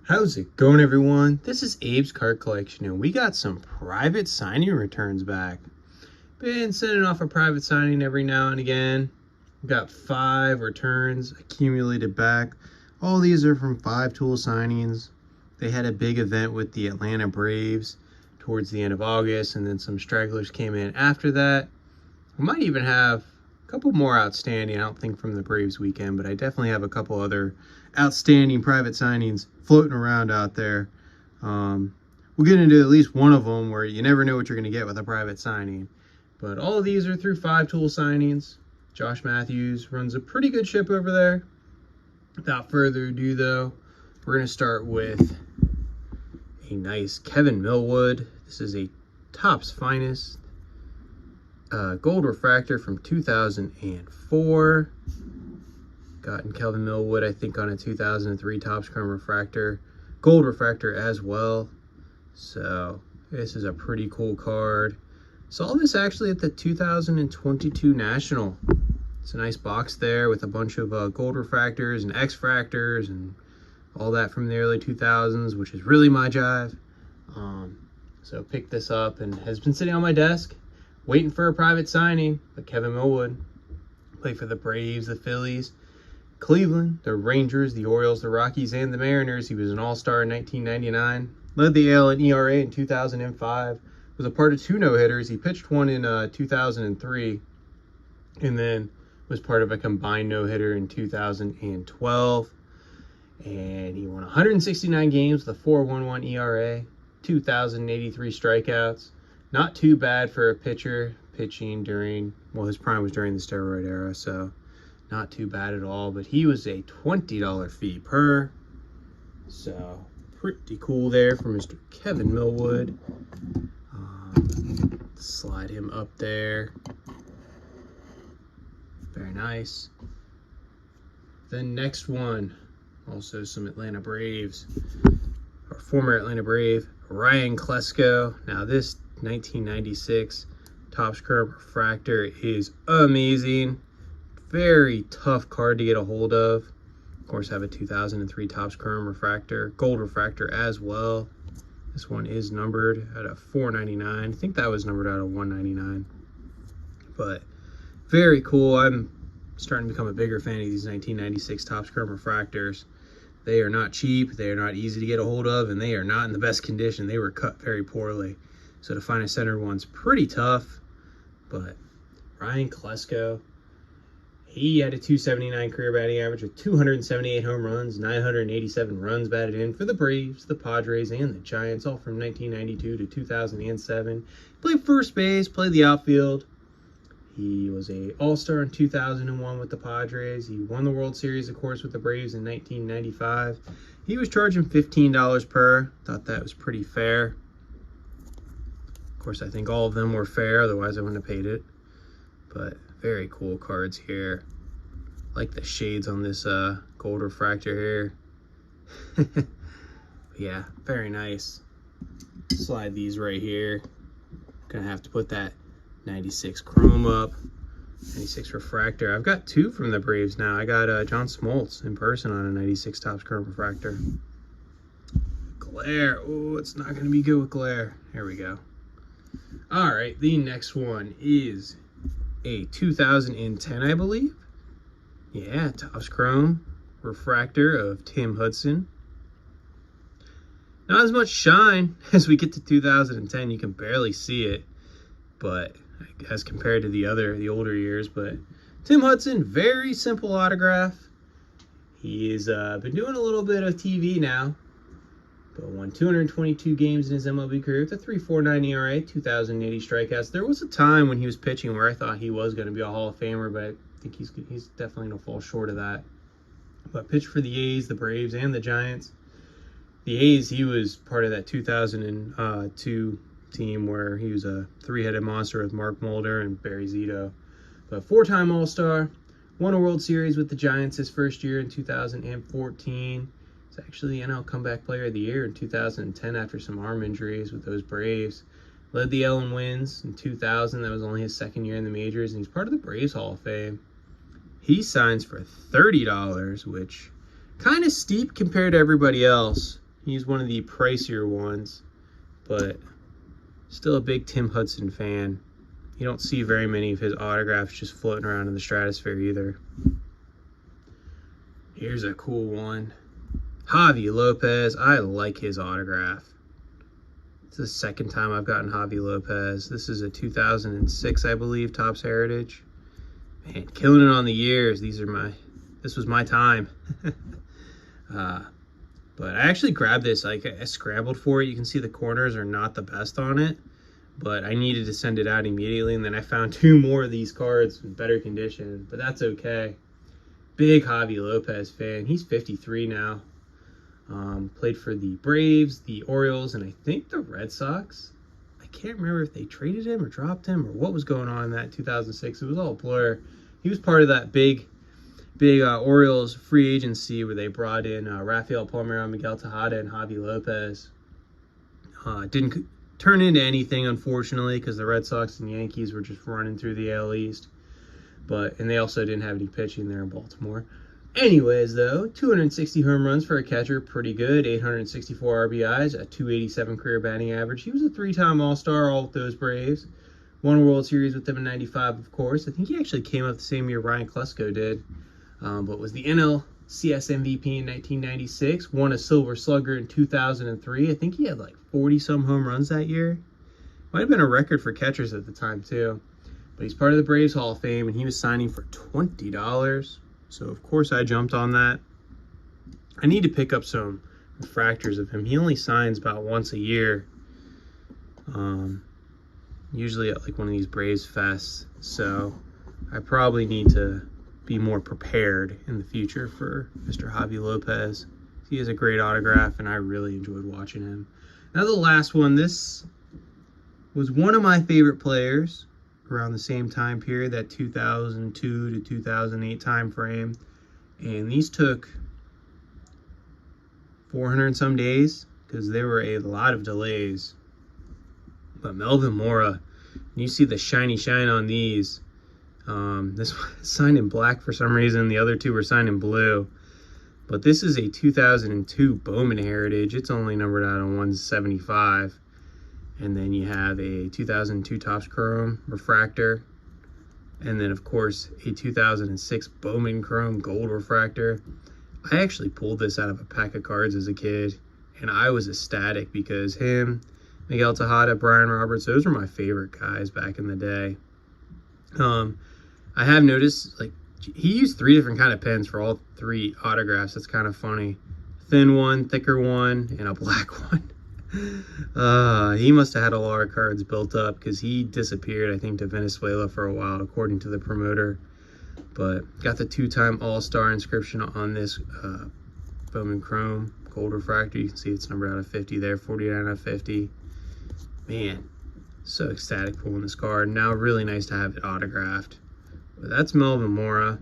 How's it going, everyone? This is Abe's Card Collection, and we got some private signing returns back. Been sending off a private signing every now and again. We got 5 returns accumulated back. All these are from FiveToolSignings. They had a big event with the Atlanta Braves towards the end of August, and then some stragglers came in after that. We might even have a couple more outstanding, I don't think from the Braves weekend, but I definitely have a couple other outstanding private signings floating around out there. We'll get into at least one of them where you never know what you're going to get with a private signing. But all of these are through FiveToolSignings. Josh Matthews runs a pretty good ship over there. Without further ado, though, we're going to start with a nice Kevin Milwood. This is a Topps Finest gold refractor from 2004. Gotten Kevin Milwood, I think, on a 2003 Topps Chrome refractor, gold refractor as well. So this is a pretty cool card. Saw this actually at the 2022 National. It's a nice box there with a bunch of gold refractors and X-fractors and all that from the early 2000s, which is really my jive. So picked this up and has been sitting on my desk waiting for a private signing. But Kevin Milwood played for the Braves, the Phillies, Cleveland, the Rangers, the Orioles, the Rockies, and the Mariners. He was an all-star in 1999. Led the AL in ERA in 2005. Was a part of 2 no-hitters. He pitched one in 2003. And then was part of a combined no-hitter in 2012. And he won 169 games with a 4.11 ERA. 2,083 strikeouts. Not too bad for a pitcher pitching during, well, his prime was during the steroid era, so not too bad at all. But he was a $20 fee per, so pretty cool there for Mr. Kevin Milwood. Slide him up there. Very nice. The next one, also some Atlanta Braves, or former Atlanta Brave, Ryan Klesko. Now this 1996 Topps Chrome refractor is amazing. Very tough card to get a hold of. Of course, I have a 2003 Topps Chrome refractor, gold refractor as well. This one is numbered at a 499. I think that was numbered out of 199. But very cool. I'm starting to become a bigger fan of these 1996 Topps Chrome refractors. They are not cheap, they are not easy to get a hold of, and they are not in the best condition. They were cut very poorly. So to find a centered one's pretty tough. But Ryan Klesko, he had a 279 career batting average with 278 home runs, 987 runs batted in for the Braves, the Padres, and the Giants, all from 1992 to 2007. Played first base, played the outfield. He was an all-star in 2001 with the Padres. He won the World Series, of course, with the Braves in 1995. He was charging $15 per. Thought that was pretty fair. Of course, I think all of them were fair, otherwise I wouldn't have paid it. But very cool cards here. Like the shades on this gold refractor here. Yeah, very nice. Slide these right here. Gonna have to put that 96 chrome up, 96 refractor. I've got 2 from the Braves now. I got John Smoltz in person on a 96 Topps Chrome refractor. Glare. Oh, it's not going to be good with glare. Here we go. All right, the next one is a 2010, I believe. Yeah, Topps Chrome refractor of Tim Hudson. Not as much shine as we get to 2010. You can barely see it, but as compared to the older years. But Tim Hudson, very simple autograph. He's been doing a little bit of TV now, but won 222 games in his MLB career with a 3.49 ERA, 2,080 strikeouts. There was a time when he was pitching where I thought he was going to be a Hall of Famer, but I think he's definitely going to fall short of that. But pitched for the A's, the Braves, and the Giants. The A's, he was part of that 2002 team where he was a 3-headed monster with Mark Mulder and Barry Zito. But 4-time All-Star, won a World Series with the Giants his first year in 2014. He's actually the NL Comeback Player of the Year in 2010 after some arm injuries with those Braves. Led the AL in wins in 2000. That was only his 2nd year in the majors, and he's part of the Braves Hall of Fame. He signs for $30, which kind of steep compared to everybody else. He's one of the pricier ones, but still a big Tim Hudson fan. You don't see very many of his autographs just floating around in the stratosphere either. Here's a cool one. Javy Lopez. I like his autograph. It's the second time I've gotten Javy Lopez. This is a 2006, I believe, Topps Heritage. Man, killing it on the years. This was my time. But I actually grabbed this. I scrambled for it. You can see the corners are not the best on it, but I needed to send it out immediately, and then I found 2 more of these cards in better condition, but that's okay. Big Javy Lopez fan. He's 53 now. Played for the Braves, the Orioles, and I think the Red Sox. I can't remember if they traded him or dropped him or what was going on in that 2006. It was all a blur. He was part of that big Orioles free agency where they brought in Rafael Palmeiro, Miguel Tejada, and Javy Lopez. Didn't turn into anything, unfortunately, because the Red Sox and Yankees were just running through the AL East. And they also didn't have any pitching there in Baltimore. Anyways, though, 260 home runs for a catcher, pretty good. 864 RBIs, a 287 career batting average. He was a 3-time All-Star, all with those Braves. Won a World Series with them in '95, of course. I think he actually came up the same year Ryan Klesko did. But was the NLCS MVP in 1996. Won a Silver Slugger in 2003. I think he had like 40-some home runs that year. Might have been a record for catchers at the time, too. But he's part of the Braves Hall of Fame, and he was signing for $20. So, of course, I jumped on that. I need to pick up some refractors of him. He only signs about once a year. Usually at like one of these Braves fests. So, I probably need to be more prepared in the future for Mr. Javy Lopez. He has a great autograph, and I really enjoyed watching him. Now, the last one. This was one of my favorite players around the same time period, that 2002 to 2008 time frame, and these took 400 and some days because there were a lot of delays. But Melvin Mora, you see the shiny shine on these. This was signed in black for some reason. The other 2 were signed in blue. But this is a 2002 Bowman Heritage. It's only numbered out on 175. And then you have a 2002 Topps Chrome Refractor. And then, of course, a 2006 Bowman Chrome Gold Refractor. I actually pulled this out of a pack of cards as a kid, and I was ecstatic because him, Miguel Tejada, Brian Roberts, those were my favorite guys back in the day. I have noticed, like, he used 3 different kind of pens for all 3 autographs. That's kind of funny. Thin one, thicker one, and a black one. He must have had a lot of cards built up because he disappeared, I think, to Venezuela for a while, according to the promoter. But got the 2-time All-Star inscription on this Bowman Chrome Gold Refractor. You can see it's numbered out of 50 there, 49 out of 50. Man, so ecstatic pulling this card. Now, really nice to have it autographed. But that's Melvin Mora.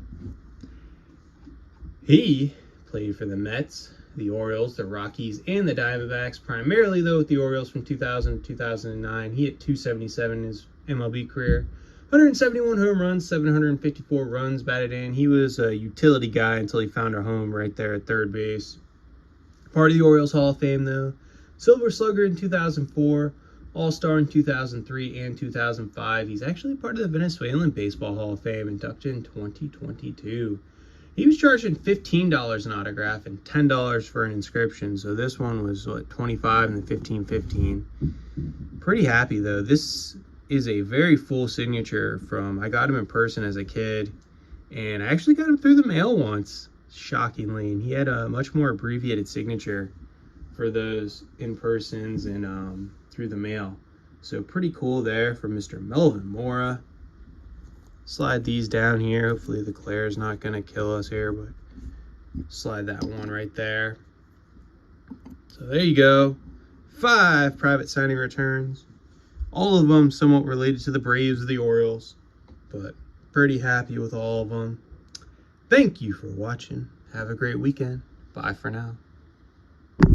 He played for the Mets, the Orioles, the Rockies, and the Diamondbacks. Primarily, though, with the Orioles from 2000 to 2009. He hit 277 in his MLB career. 171 home runs, 754 runs batted in. He was a utility guy until he found a home right there at third base. Part of the Orioles Hall of Fame, though. Silver Slugger in 2004. All-Star in 2003 and 2005. He's actually part of the Venezuelan Baseball Hall of Fame, inducted in 2022. He was charging $15 an autograph and $10 for an inscription. So this one was, what, $25 and then $15. Pretty happy, though. This is a very full signature from, I got him in person as a kid, and I actually got him through the mail once, shockingly. And he had a much more abbreviated signature for those in-persons and through the mail. So pretty cool there for Mr. Melvin Mora. Slide these down here. Hopefully the glare is not going to kill us here, but slide that one right there. So there you go. 5 private signing returns. All of them somewhat related to the Braves or the Orioles, but pretty happy with all of them. Thank you for watching. Have a great weekend. Bye for now.